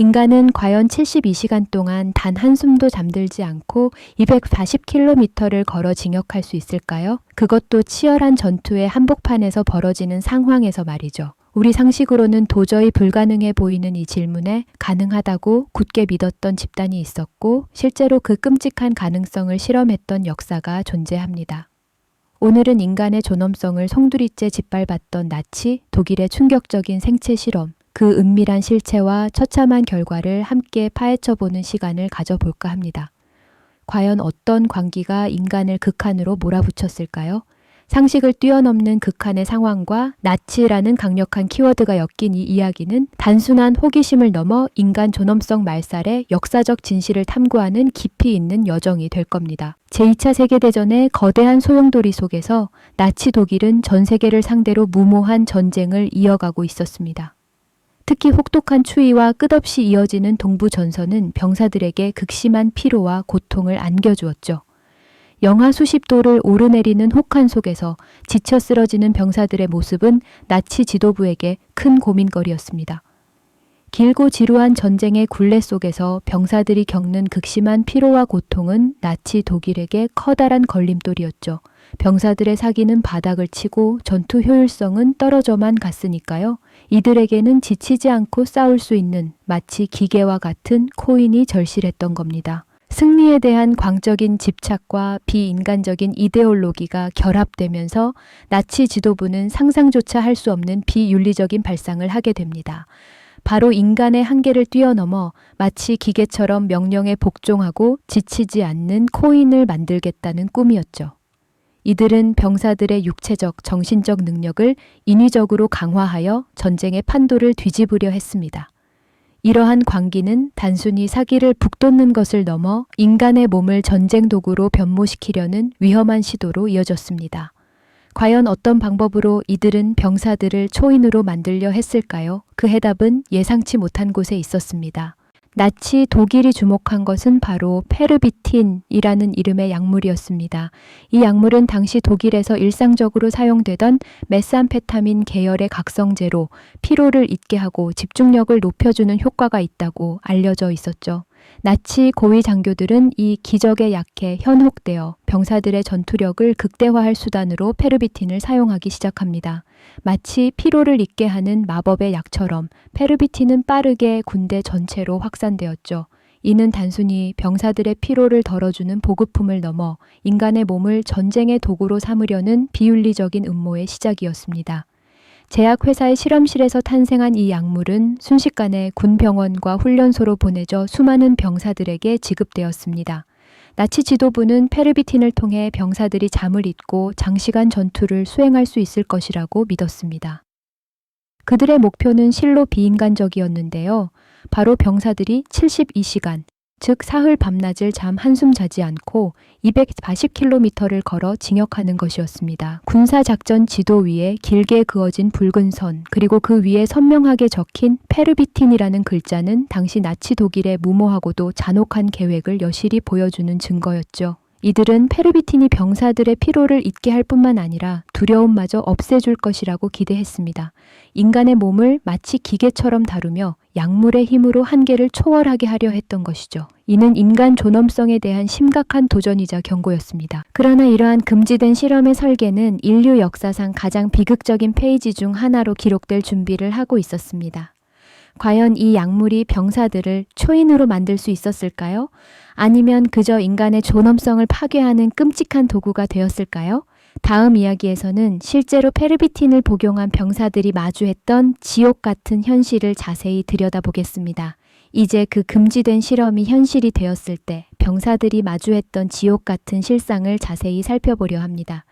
인간은 과연 72시간 동안 단 한숨도 잠들지 않고 240km를 걸어 징역할 수 있을까요? 그것도 치열한 전투의 한복판에서 벌어지는 상황에서 말이죠. 우리 상식으로는 도저히 불가능해 보이는 이 질문에 가능하다고 굳게 믿었던 집단이 있었고 실제로 그 끔찍한 가능성을 실험했던 역사가 존재합니다. 오늘은 인간의 존엄성을 송두리째 짓밟았던 나치, 독일의 충격적인 생체 실험, 그 은밀한 실체와 처참한 결과를 함께 파헤쳐보는 시간을 가져볼까 합니다. 과연 어떤 광기가 인간을 극한으로 몰아붙였을까요? 상식을 뛰어넘는 극한의 상황과 나치라는 강력한 키워드가 엮인 이 이야기는 단순한 호기심을 넘어 인간 존엄성 말살의 역사적 진실을 탐구하는 깊이 있는 여정이 될 겁니다. 제2차 세계대전의 거대한 소용돌이 속에서 나치 독일은 전 세계를 상대로 무모한 전쟁을 이어가고 있었습니다. 특히 혹독한 추위와 끝없이 이어지는 동부 전선은 병사들에게 극심한 피로와 고통을 안겨주었죠. 영하 수십 도를 오르내리는 혹한 속에서 지쳐 쓰러지는 병사들의 모습은 나치 지도부에게 큰 고민거리였습니다. 길고 지루한 전쟁의 굴레 속에서 병사들이 겪는 극심한 피로와 고통은 나치 독일에게 커다란 걸림돌이었죠. 병사들의 사기는 바닥을 치고 전투 효율성은 떨어져만 갔으니까요. 이들에게는 지치지 않고 싸울 수 있는 마치 기계와 같은 코인이 절실했던 겁니다. 승리에 대한 광적인 집착과 비인간적인 이데올로기가 결합되면서 나치 지도부는 상상조차 할 수 없는 비윤리적인 발상을 하게 됩니다. 바로 인간의 한계를 뛰어넘어 마치 기계처럼 명령에 복종하고 지치지 않는 코인을 만들겠다는 꿈이었죠. 이들은 병사들의 육체적, 정신적 능력을 인위적으로 강화하여 전쟁의 판도를 뒤집으려 했습니다. 이러한 광기는 단순히 사기를 북돋는 것을 넘어 인간의 몸을 전쟁 도구로 변모시키려는 위험한 시도로 이어졌습니다. 과연 어떤 방법으로 이들은 병사들을 초인으로 만들려 했을까요? 그 해답은 예상치 못한 곳에 있었습니다. 나치 독일이 주목한 것은 바로 페르비틴이라는 이름의 약물이었습니다. 이 약물은 당시 독일에서 일상적으로 사용되던 메스암페타민 계열의 각성제로 피로를 잊게 하고 집중력을 높여주는 효과가 있다고 알려져 있었죠. 나치 고위 장교들은 이 기적의 약에 현혹되어 병사들의 전투력을 극대화할 수단으로 페르비틴을 사용하기 시작합니다. 마치 피로를 잊게 하는 마법의 약처럼 페르비틴은 빠르게 군대 전체로 확산되었죠. 이는 단순히 병사들의 피로를 덜어주는 보급품을 넘어 인간의 몸을 전쟁의 도구로 삼으려는 비윤리적인 음모의 시작이었습니다. 제약회사의 실험실에서 탄생한 이 약물은 순식간에 군병원과 훈련소로 보내져 수많은 병사들에게 지급되었습니다. 나치 지도부는 페르비틴을 통해 병사들이 잠을 잊고 장시간 전투를 수행할 수 있을 것이라고 믿었습니다. 그들의 목표는 실로 비인간적이었는데요. 바로 병사들이 72시간, 즉 사흘 밤낮을 잠 한숨 자지 않고 240km를 걸어 징역하는 것이었습니다. 군사작전 지도 위에 길게 그어진 붉은 선, 그리고 그 위에 선명하게 적힌 페르비틴이라는 글자는 당시 나치 독일의 무모하고도 잔혹한 계획을 여실히 보여주는 증거였죠. 이들은 페르비틴이 병사들의 피로를 잊게 할 뿐만 아니라 두려움마저 없애줄 것이라고 기대했습니다. 인간의 몸을 마치 기계처럼 다루며 약물의 힘으로 한계를 초월하게 하려 했던 것이죠. 이는 인간 존엄성에 대한 심각한 도전이자 경고였습니다. 그러나 이러한 금지된 실험의 설계는 인류 역사상 가장 비극적인 페이지 중 하나로 기록될 준비를 하고 있었습니다. 과연 이 약물이 병사들을 초인으로 만들 수 있었을까요? 아니면 그저 인간의 존엄성을 파괴하는 끔찍한 도구가 되었을까요? 다음 이야기에서는 실제로 페르비틴을 복용한 병사들이 마주했던 지옥 같은 현실을 자세히 들여다보겠습니다. 이제 그 금지된 실험이 현실이 되었을 때 병사들이 마주했던 지옥 같은 실상을 자세히 살펴보려 합니다.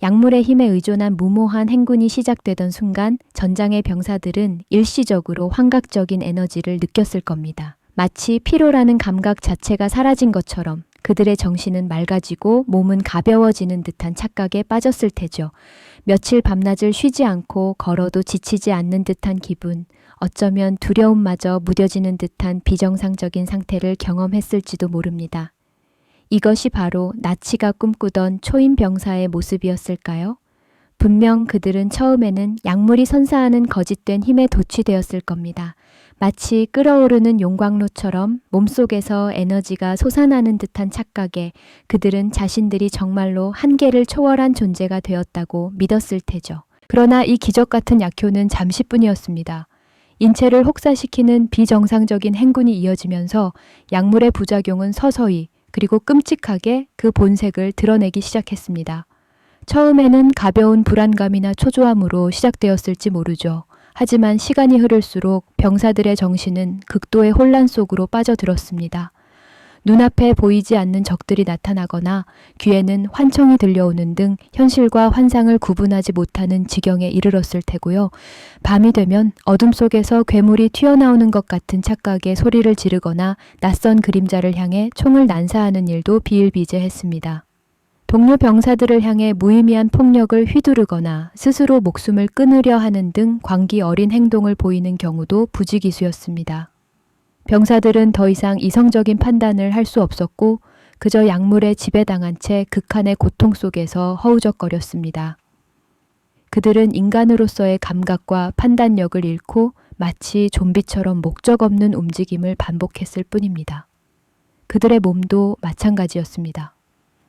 약물의 힘에 의존한 무모한 행군이 시작되던 순간 전장의 병사들은 일시적으로 환각적인 에너지를 느꼈을 겁니다. 마치 피로라는 감각 자체가 사라진 것처럼 그들의 정신은 맑아지고 몸은 가벼워지는 듯한 착각에 빠졌을 테죠. 며칠 밤낮을 쉬지 않고 걸어도 지치지 않는 듯한 기분, 어쩌면 두려움마저 무뎌지는 듯한 비정상적인 상태를 경험했을지도 모릅니다. 이것이 바로 나치가 꿈꾸던 초인 병사의 모습이었을까요? 분명 그들은 처음에는 약물이 선사하는 거짓된 힘에 도취되었을 겁니다. 마치 끓어오르는 용광로처럼 몸속에서 에너지가 솟아나는 듯한 착각에 그들은 자신들이 정말로 한계를 초월한 존재가 되었다고 믿었을 테죠. 그러나 이 기적 같은 약효는 잠시뿐이었습니다. 인체를 혹사시키는 비정상적인 행군이 이어지면서 약물의 부작용은 서서히 그리고 끔찍하게 그 본색을 드러내기 시작했습니다. 처음에는 가벼운 불안감이나 초조함으로 시작되었을지 모르죠. 하지만 시간이 흐를수록 병사들의 정신은 극도의 혼란 속으로 빠져들었습니다. 눈앞에 보이지 않는 적들이 나타나거나 귀에는 환청이 들려오는 등 현실과 환상을 구분하지 못하는 지경에 이르렀을 테고요. 밤이 되면 어둠 속에서 괴물이 튀어나오는 것 같은 착각에 소리를 지르거나 낯선 그림자를 향해 총을 난사하는 일도 비일비재했습니다. 동료 병사들을 향해 무의미한 폭력을 휘두르거나 스스로 목숨을 끊으려 하는 등 광기 어린 행동을 보이는 경우도 부지기수였습니다. 병사들은 더 이상 이성적인 판단을 할 수 없었고 그저 약물에 지배당한 채 극한의 고통 속에서 허우적거렸습니다. 그들은 인간으로서의 감각과 판단력을 잃고 마치 좀비처럼 목적 없는 움직임을 반복했을 뿐입니다. 그들의 몸도 마찬가지였습니다.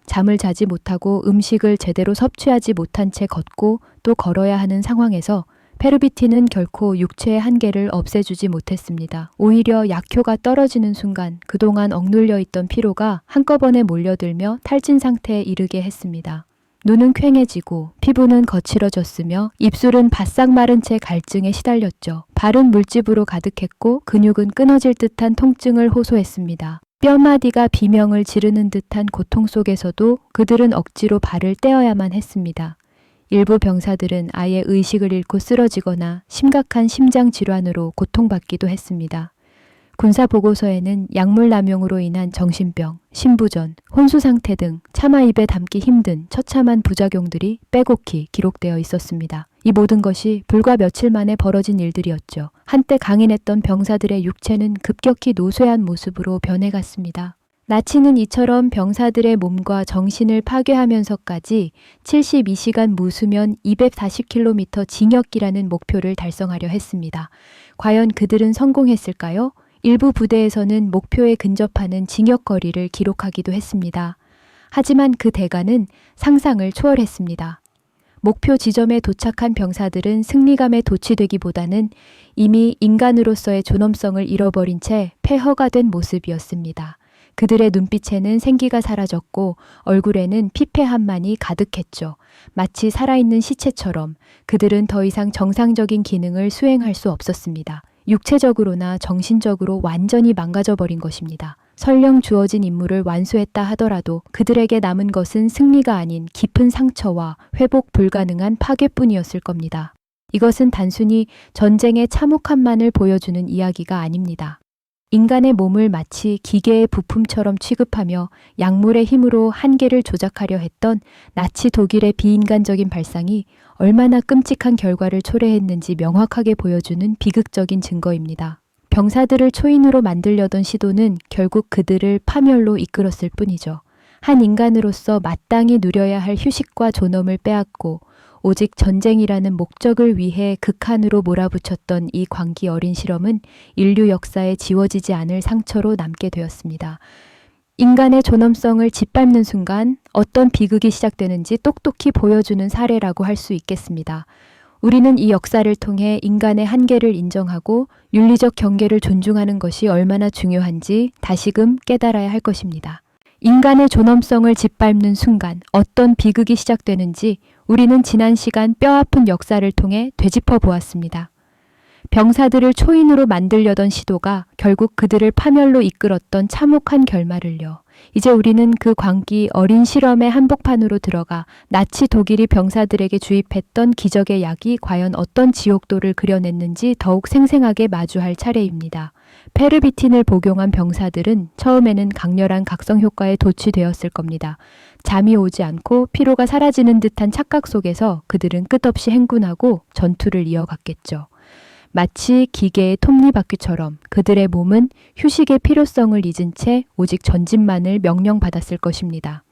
잠을 자지 못하고 음식을 제대로 섭취하지 못한 채 걷고 또 걸어야 하는 상황에서 페르비틴은 결코 육체의 한계를 없애주지 못했습니다. 오히려 약효가 떨어지는 순간 그동안 억눌려 있던 피로가 한꺼번에 몰려들며 탈진 상태에 이르게 했습니다. 눈은 퀭해지고 피부는 거칠어졌으며 입술은 바싹 마른 채 갈증에 시달렸죠. 발은 물집으로 가득했고 근육은 끊어질 듯한 통증을 호소했습니다. 뼈마디가 비명을 지르는 듯한 고통 속에서도 그들은 억지로 발을 떼어야만 했습니다. 일부 병사들은 아예 의식을 잃고 쓰러지거나 심각한 심장 질환으로 고통받기도 했습니다. 군사 보고서에는 약물 남용으로 인한 정신병, 심부전, 혼수 상태 등 차마 입에 담기 힘든 처참한 부작용들이 빼곡히 기록되어 있었습니다. 이 모든 것이 불과 며칠 만에 벌어진 일들이었죠. 한때 강인했던 병사들의 육체는 급격히 노쇠한 모습으로 변해갔습니다. 나치는 이처럼 병사들의 몸과 정신을 파괴하면서까지 72시간 무수면 240km 징역이라는 목표를 달성하려 했습니다. 과연 그들은 성공했을까요? 일부 부대에서는 목표에 근접하는 징역거리를 기록하기도 했습니다. 하지만 그 대가는 상상을 초월했습니다. 목표 지점에 도착한 병사들은 승리감에 도취되기보다는 이미 인간으로서의 존엄성을 잃어버린 채 폐허가 된 모습이었습니다. 그들의 눈빛에는 생기가 사라졌고 얼굴에는 피폐함만이 가득했죠. 마치 살아있는 시체처럼 그들은 더 이상 정상적인 기능을 수행할 수 없었습니다. 육체적으로나 정신적으로 완전히 망가져버린 것입니다. 설령 주어진 임무를 완수했다 하더라도 그들에게 남은 것은 승리가 아닌 깊은 상처와 회복 불가능한 파괴뿐이었을 겁니다. 이것은 단순히 전쟁의 참혹함만을 보여주는 이야기가 아닙니다. 인간의 몸을 마치 기계의 부품처럼 취급하며 약물의 힘으로 한계를 조작하려 했던 나치 독일의 비인간적인 발상이 얼마나 끔찍한 결과를 초래했는지 명확하게 보여주는 비극적인 증거입니다. 병사들을 초인으로 만들려던 시도는 결국 그들을 파멸로 이끌었을 뿐이죠. 한 인간으로서 마땅히 누려야 할 휴식과 존엄을 빼앗고 오직 전쟁이라는 목적을 위해 극한으로 몰아붙였던 이 광기 어린 실험은 인류 역사에 지워지지 않을 상처로 남게 되었습니다. 인간의 존엄성을 짓밟는 순간 어떤 비극이 시작되는지 똑똑히 보여주는 사례라고 할 수 있겠습니다. 우리는 이 역사를 통해 인간의 한계를 인정하고 윤리적 경계를 존중하는 것이 얼마나 중요한지 다시금 깨달아야 할 것입니다. 인간의 존엄성을 짓밟는 순간 어떤 비극이 시작되는지 우리는 지난 시간 뼈아픈 역사를 통해 되짚어 보았습니다. 병사들을 초인으로 만들려던 시도가 결국 그들을 파멸로 이끌었던 참혹한 결말을요. 이제 우리는 그 광기 어린 실험의 한복판으로 들어가 나치 독일이 병사들에게 주입했던 기적의 약이 과연 어떤 지옥도를 그려냈는지 더욱 생생하게 마주할 차례입니다. 페르비틴을 복용한 병사들은 처음에는 강렬한 각성 효과에 도취되었을 겁니다. 잠이 오지 않고 피로가 사라지는 듯한 착각 속에서 그들은 끝없이 행군하고 전투를 이어갔겠죠. 마치 기계의 톱니바퀴처럼 그들의 몸은 휴식의 필요성을 잊은 채 오직 전진만을 명령받았을 것입니다.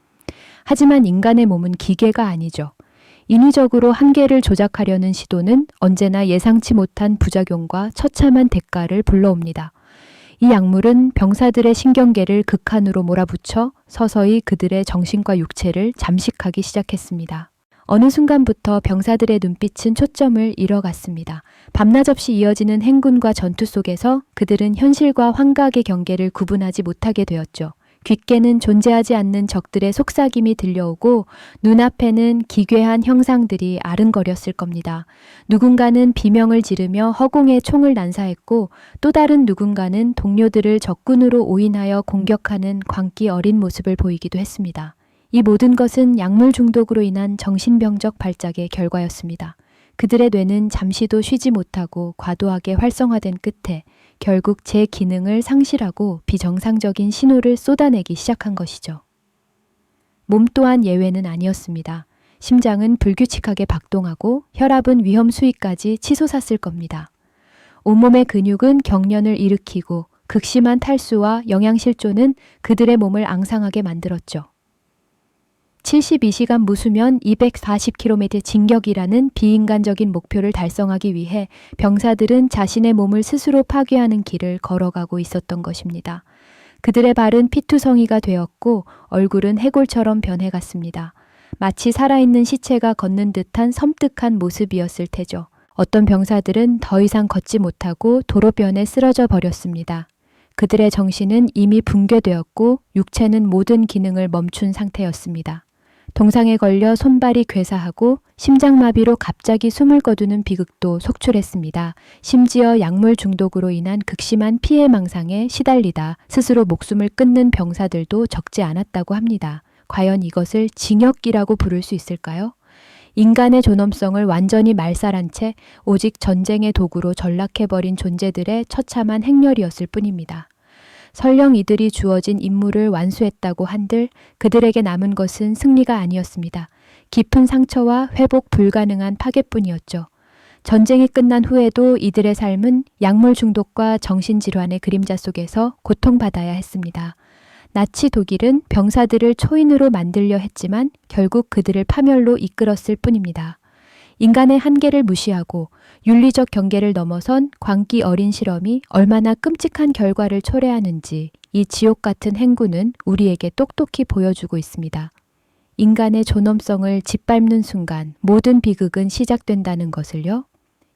하지만 인간의 몸은 기계가 아니죠. 인위적으로 한계를 조작하려는 시도는 언제나 예상치 못한 부작용과 처참한 대가를 불러옵니다. 이 약물은 병사들의 신경계를 극한으로 몰아붙여 서서히 그들의 정신과 육체를 잠식하기 시작했습니다. 어느 순간부터 병사들의 눈빛은 초점을 잃어갔습니다. 밤낮 없이 이어지는 행군과 전투 속에서 그들은 현실과 환각의 경계를 구분하지 못하게 되었죠. 귓게는 존재하지 않는 적들의 속삭임이 들려오고 눈앞에는 기괴한 형상들이 아른거렸을 겁니다. 누군가는 비명을 지르며 허공에 총을 난사했고 또 다른 누군가는 동료들을 적군으로 오인하여 공격하는 광기 어린 모습을 보이기도 했습니다. 이 모든 것은 약물 중독으로 인한 정신병적 발작의 결과였습니다. 그들의 뇌는 잠시도 쉬지 못하고 과도하게 활성화된 끝에 결국 제 기능을 상실하고 비정상적인 신호를 쏟아내기 시작한 것이죠. 몸 또한 예외는 아니었습니다. 심장은 불규칙하게 박동하고 혈압은 위험 수위까지 치솟았을 겁니다. 온몸의 근육은 경련을 일으키고 극심한 탈수와 영양실조는 그들의 몸을 앙상하게 만들었죠. 72시간 무수면 240km 진격이라는 비인간적인 목표를 달성하기 위해 병사들은 자신의 몸을 스스로 파괴하는 길을 걸어가고 있었던 것입니다. 그들의 발은 피투성이가 되었고 얼굴은 해골처럼 변해갔습니다. 마치 살아있는 시체가 걷는 듯한 섬뜩한 모습이었을 테죠. 어떤 병사들은 더 이상 걷지 못하고 도로변에 쓰러져 버렸습니다. 그들의 정신은 이미 붕괴되었고 육체는 모든 기능을 멈춘 상태였습니다. 동상에 걸려 손발이 괴사하고 심장마비로 갑자기 숨을 거두는 비극도 속출했습니다. 심지어 약물 중독으로 인한 극심한 피해망상에 시달리다 스스로 목숨을 끊는 병사들도 적지 않았다고 합니다. 과연 이것을 징역이라고 부를 수 있을까요? 인간의 존엄성을 완전히 말살한 채 오직 전쟁의 도구로 전락해버린 존재들의 처참한 행렬이었을 뿐입니다. 설령 이들이 주어진 임무를 완수했다고 한들 그들에게 남은 것은 승리가 아니었습니다. 깊은 상처와 회복 불가능한 파괴뿐이었죠. 전쟁이 끝난 후에도 이들의 삶은 약물 중독과 정신질환의 그림자 속에서 고통받아야 했습니다. 나치 독일은 병사들을 초인으로 만들려 했지만 결국 그들을 파멸로 이끌었을 뿐입니다. 인간의 한계를 무시하고 윤리적 경계를 넘어선 광기 어린 실험이 얼마나 끔찍한 결과를 초래하는지 이 지옥 같은 행군은 우리에게 똑똑히 보여주고 있습니다. 인간의 존엄성을 짓밟는 순간 모든 비극은 시작된다는 것을요.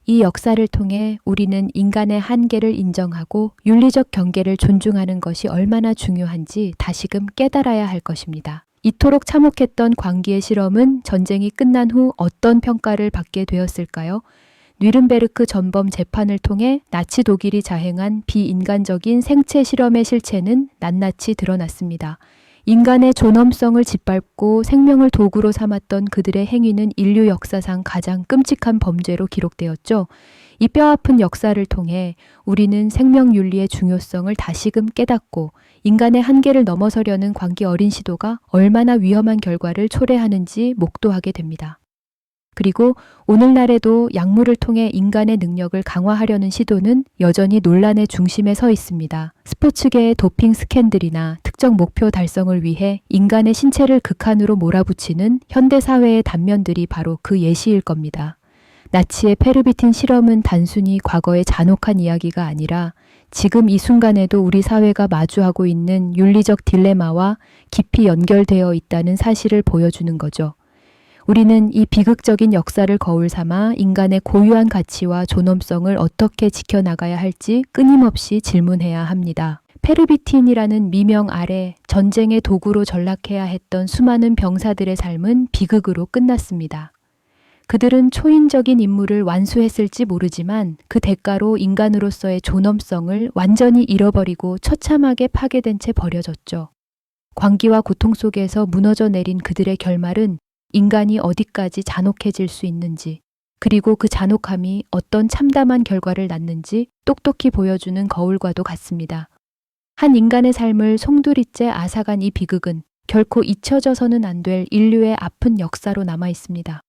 이 역사를 통해 우리는 인간의 한계를 인정하고 윤리적 경계를 존중하는 것이 얼마나 중요한지 다시금 깨달아야 할 것입니다. 이토록 참혹했던 광기의 실험은 전쟁이 끝난 후 어떤 평가를 받게 되었을까요? 뉘른베르크 전범 재판을 통해 나치 독일이 자행한 비인간적인 생체 실험의 실체는 낱낱이 드러났습니다. 인간의 존엄성을 짓밟고 생명을 도구로 삼았던 그들의 행위는 인류 역사상 가장 끔찍한 범죄로 기록되었죠. 이 뼈아픈 역사를 통해 우리는 생명윤리의 중요성을 다시금 깨닫고 인간의 한계를 넘어서려는 광기 어린 시도가 얼마나 위험한 결과를 초래하는지 목도하게 됩니다. 그리고 오늘날에도 약물을 통해 인간의 능력을 강화하려는 시도는 여전히 논란의 중심에 서 있습니다. 스포츠계의 도핑 스캔들이나 특정 목표 달성을 위해 인간의 신체를 극한으로 몰아붙이는 현대사회의 단면들이 바로 그 예시일 겁니다. 나치의 페르비틴 실험은 단순히 과거의 잔혹한 이야기가 아니라 지금 이 순간에도 우리 사회가 마주하고 있는 윤리적 딜레마와 깊이 연결되어 있다는 사실을 보여주는 거죠. 우리는 이 비극적인 역사를 거울 삼아 인간의 고유한 가치와 존엄성을 어떻게 지켜나가야 할지 끊임없이 질문해야 합니다. 페르비틴이라는 미명 아래 전쟁의 도구로 전락해야 했던 수많은 병사들의 삶은 비극으로 끝났습니다. 그들은 초인적인 임무를 완수했을지 모르지만 그 대가로 인간으로서의 존엄성을 완전히 잃어버리고 처참하게 파괴된 채 버려졌죠. 광기와 고통 속에서 무너져 내린 그들의 결말은 인간이 어디까지 잔혹해질 수 있는지, 그리고 그 잔혹함이 어떤 참담한 결과를 낳는지 똑똑히 보여주는 거울과도 같습니다. 한 인간의 삶을 송두리째 앗아간 이 비극은 결코 잊혀져서는 안 될 인류의 아픈 역사로 남아 있습니다.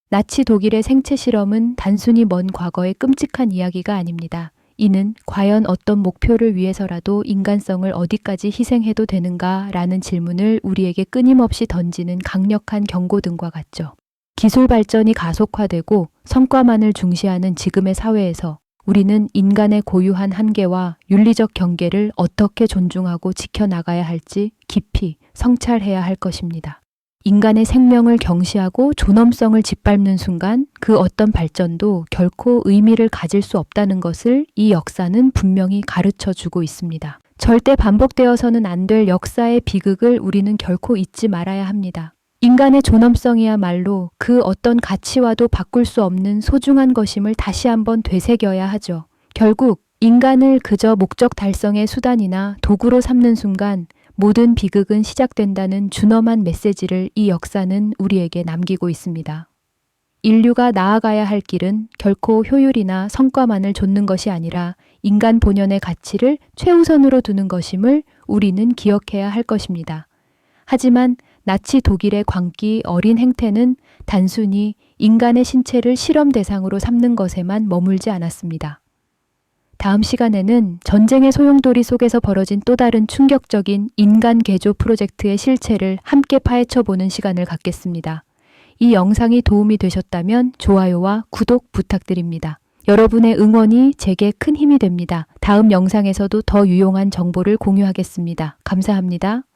나치 독일의 생체 실험은 단순히 먼 과거의 끔찍한 이야기가 아닙니다. 이는 과연 어떤 목표를 위해서라도 인간성을 어디까지 희생해도 되는가라는 질문을 우리에게 끊임없이 던지는 강력한 경고등과 같죠. 기술 발전이 가속화되고 성과만을 중시하는 지금의 사회에서 우리는 인간의 고유한 한계와 윤리적 경계를 어떻게 존중하고 지켜나가야 할지 깊이 성찰해야 할 것입니다. 인간의 생명을 경시하고 존엄성을 짓밟는 순간 그 어떤 발전도 결코 의미를 가질 수 없다는 것을 이 역사는 분명히 가르쳐 주고 있습니다. 절대 반복되어서는 안 될 역사의 비극을 우리는 결코 잊지 말아야 합니다. 인간의 존엄성이야말로 그 어떤 가치와도 바꿀 수 없는 소중한 것임을 다시 한번 되새겨야 하죠. 결국 인간을 그저 목적 달성의 수단이나 도구로 삼는 순간 모든 비극은 시작된다는 준엄한 메시지를 이 역사는 우리에게 남기고 있습니다. 인류가 나아가야 할 길은 결코 효율이나 성과만을 좇는 것이 아니라 인간 본연의 가치를 최우선으로 두는 것임을 우리는 기억해야 할 것입니다. 하지만 나치 독일의 광기 어린 행태는 단순히 인간의 신체를 실험 대상으로 삼는 것에만 머물지 않았습니다. 다음 시간에는 전쟁의 소용돌이 속에서 벌어진 또 다른 충격적인 인간 개조 프로젝트의 실체를 함께 파헤쳐보는 시간을 갖겠습니다. 이 영상이 도움이 되셨다면 좋아요와 구독 부탁드립니다. 여러분의 응원이 제게 큰 힘이 됩니다. 다음 영상에서도 더 유용한 정보를 공유하겠습니다. 감사합니다.